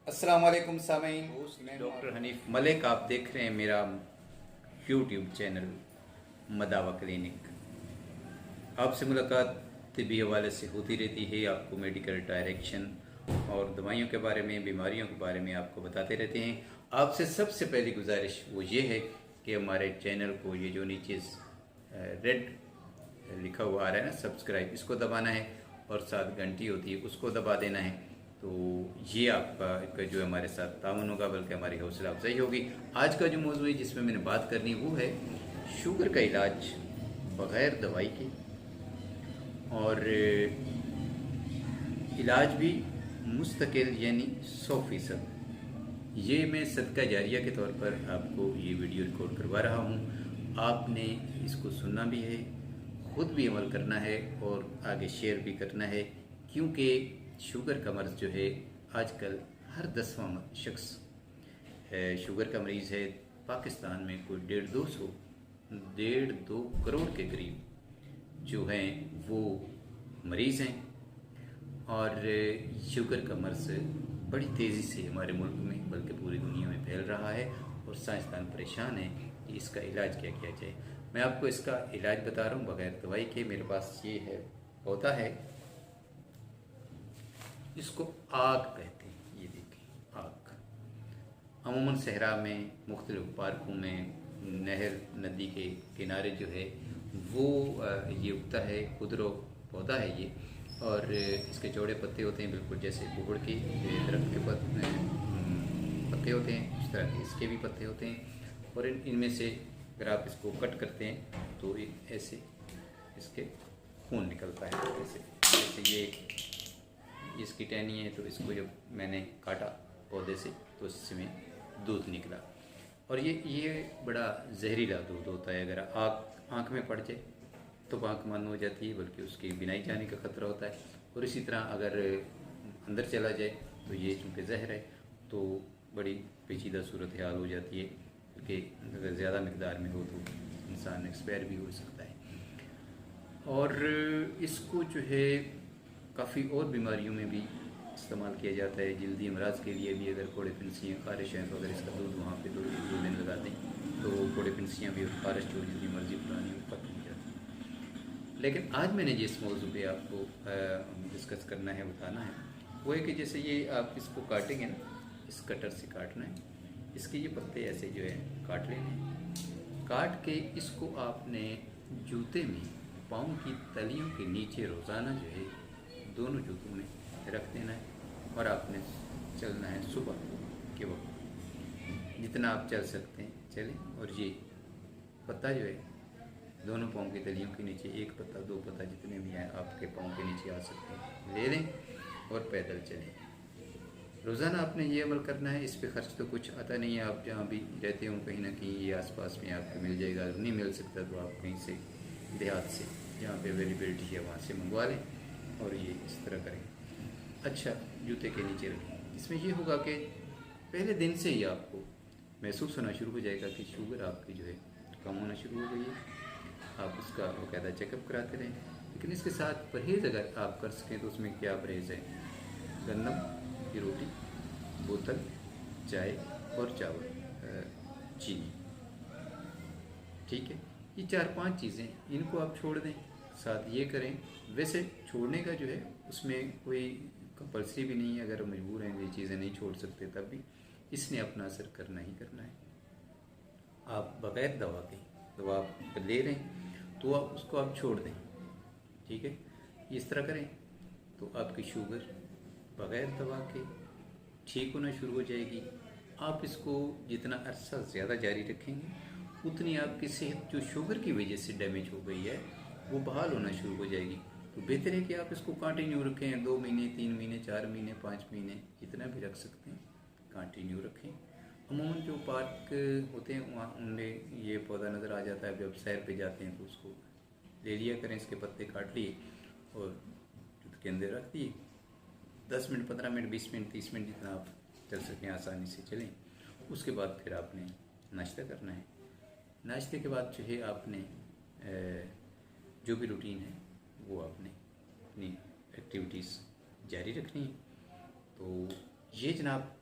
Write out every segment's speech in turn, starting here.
अस्सलाम वालेकुम सामीन। मैं डॉक्टर हनीफ मलिक, आप देख रहे हैं मेरा यूट्यूब चैनल मदावा क्लिनिक। आपसे मुलाकात तिबी हवाले से होती रहती है। आपको मेडिकल डायरेक्शन और दवाइयों के बारे में, बीमारियों के बारे में आपको बताते रहते हैं। आपसे सबसे पहली गुजारिश वो ये है कि हमारे चैनल को, ये जो नीचे रेड लिखा हुआ आ रहा है ना, सब्सक्राइब, इसको दबाना है और साथ घंटी होती है उसको दबा देना है। तो ये आपका जो हमारे साथ ताउन होगा, बल्कि हमारी हौसला अफजाई होगी। आज का जो मौजूद है जिसमें मैंने बात करनी वो है शुगर का इलाज बग़ैर दवाई के, और इलाज भी मुस्तकिल यानी 100%। ये मैं सदका जारिया के तौर पर आपको ये वीडियो रिकॉर्ड करवा रहा हूँ। आपने इसको सुनना भी है, खुद भी अमल करना है और आगे शेयर भी करना है, क्योंकि शुगर का मर्ज़ जो है आजकल हर 10वां शख्स शुगर का मरीज़ है। पाकिस्तान में कोई 1.5 करोड़ के करीब जो हैं वो मरीज़ हैं, और शुगर का मर्ज़ बड़ी तेज़ी से हमारे मुल्क में बल्कि पूरी दुनिया में फैल रहा है, और साइंसदान परेशान हैं कि इसका इलाज क्या किया जाए। मैं आपको इसका इलाज बता रहा हूँ बग़ैर दवाई के। मेरे पास ये है, पौधा है, इसको आग कहते हैं। ये देखिए आग, अमूमन सहरा में, मुख्तलिफ पार्कों में, नहर नदी के किनारे जो है वो ये उगता है। खुदरो पौधा है ये, और इसके चौड़े पत्ते होते हैं, बिल्कुल जैसे गुड़ के दरख्त के पत्ते होते हैं, इस तरह के इसके भी पत्ते होते हैं। और इनमें से अगर आप इसको कट करते हैं तो ऐसे इसके खून निकलता है। जैसे ये इसकी टहनी है, तो इसको जब मैंने काटा पौधे से तो इसमें दूध निकला। और ये बड़ा जहरीला दूध होता है। अगर आँख में पड़ जाए तो आँख बंद हो जाती है, बल्कि उसकी बिनाई जाने का खतरा होता है। और इसी तरह अगर अंदर चला जाए तो ये चूँकि जहर है तो बड़ी पेचीदा सूरत हाल हो जाती है, क्योंकि अगर ज़्यादा मकदार में हो तो इंसान एक्सपायर भी हो सकता है। और इसको जो है काफ़ी और बीमारियों में भी इस्तेमाल किया जाता है। जल्दी अमराज के लिए भी, अगर कोड़े फिनसियाँ खारिश हैं तो अगर इसका दूध वहाँ पे 2 दिन लगा दें तो कोड़े फिनसियाँ भी और खारिश जो जितनी मर्जी पुरानी हो खत्म हो जाती है। लेकिन आज मैंने जिस मौजू पे आपको डिस्कस करना है, बताना है, वो है कि जैसे ये आप इसको काटेंगे ना, इस कटर से काटना है। इसके ये पत्ते ऐसे जो है काट लेने हैं। काट के इसको आपने जूते में पाँव की तलियों के नीचे रोज़ाना जो है दोनों जूतों में रख देना है, और आपने चलना है सुबह के वक्त, जितना आप चल सकते हैं चलें। और ये पत्ता जो है दोनों पाँव की तलियों के नीचे, एक पत्ता, 2 पत्ता, जितने भी हैं आपके पाँव के नीचे आ सकते हैं, ले लें और पैदल चलें। रोज़ाना आपने ये अमल करना है। इस पे खर्च तो कुछ आता नहीं है। आप जहाँ भी रहते हो कहीं ना कहीं ये आसपास में आपको मिल जाएगा। अगर नहीं मिल सकता तो आप कहीं से देहात से जहाँ पे अवेलेबिलिटी है वहाँ से मंगवा लें, और ये इस तरह करें। अच्छा, जूते के नीचे रखें। इसमें ये होगा कि पहले दिन से ही आपको महसूस होना शुरू हो जाएगा कि शुगर आपकी जो है कम होना शुरू हो गई है। आप उसका बाकायदा चेकअप कराते रहें। लेकिन इसके साथ परहेज़ अगर आप कर सकें तो उसमें क्या परहेज़ है? गंदम की रोटी, बोतल, चाय और चावल, चीनी, ठीक है। ये 4-5 चीज़ें, इनको आप छोड़ दें, साथ ये करें। वैसे छोड़ने का जो है उसमें कोई कंपल्सरी भी नहीं है। अगर मजबूर हैं, ये चीज़ें नहीं छोड़ सकते, तब भी इसने अपना असर करना ही करना है। आप बग़ैर दवा के, दवा आप ले रहे हैं तो आप उसको आप छोड़ दें, ठीक है। इस तरह करें तो आपकी शुगर बग़ैर दवा के ठीक होना शुरू हो जाएगी। आप इसको जितना अरसा ज़्यादा जारी रखेंगे उतनी आपकी सेहत जो शुगर की वजह से डैमेज हो गई है वो बहाल होना शुरू हो जाएगी। तो बेहतर है कि आप इसको कंटिन्यू रखें। 2 महीने, 3 महीने, 4 महीने, 5 महीने, जितना भी रख सकते हैं कंटिन्यू रखें। अमूमन जो पार्क होते हैं वहाँ उनमें ये पौधा नज़र आ जाता है। जब सैर पे जाते हैं तो उसको ले लिया करें, इसके पत्ते काट लिए और जूते के अंदर रख दिए। 10 मिनट, 15 मिनट, 20 मिनट, 30 मिनट, जितना आप चल सकें आसानी से चलें। उसके बाद फिर आपने नाश्ता करना है। नाश्ते के बाद जो है आपने जो भी रूटीन है वो आपने अपनी एक्टिविटीज़ जारी रखनी है। तो ये जनाब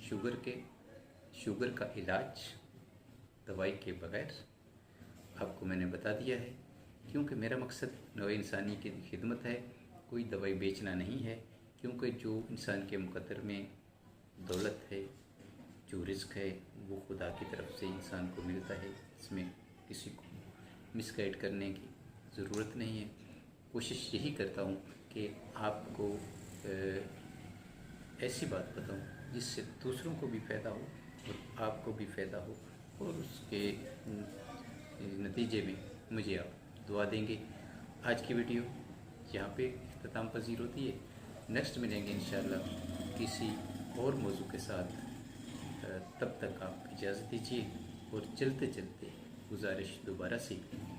शुगर का इलाज दवाई के बगैर आपको मैंने बता दिया है, क्योंकि मेरा मकसद नौ इंसानी की खिदमत है, कोई दवाई बेचना नहीं है। क्योंकि जो इंसान के मुकद्दर में दौलत है, जो रिस्क है, वो खुदा की तरफ से इंसान को मिलता है। इसमें किसी को मिसगाइड करने की ज़रूरत नहीं है। कोशिश यही करता हूँ कि आपको ऐसी बात बताऊँ जिससे दूसरों को भी फ़ायदा हो और आपको भी फ़ायदा हो, और उसके नतीजे में मुझे आप दुआ देंगे। आज की वीडियो यहाँ पे इख्तिताम पजीर होती है। नेक्स्ट मिलेंगे इंशाअल्लाह किसी और मौजू के साथ। तब तक आप इजाज़त दीजिए, और चलते चलते गुजारिश दोबारा से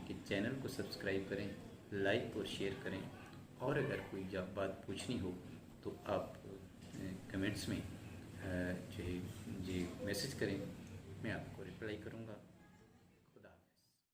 कि चैनल को सब्सक्राइब करें, लाइक और शेयर करें, और अगर कोई जब बात पूछनी हो तो आप कमेंट्स में जो है जी मैसेज करें, मैं आपको रिप्लाई करूँगा।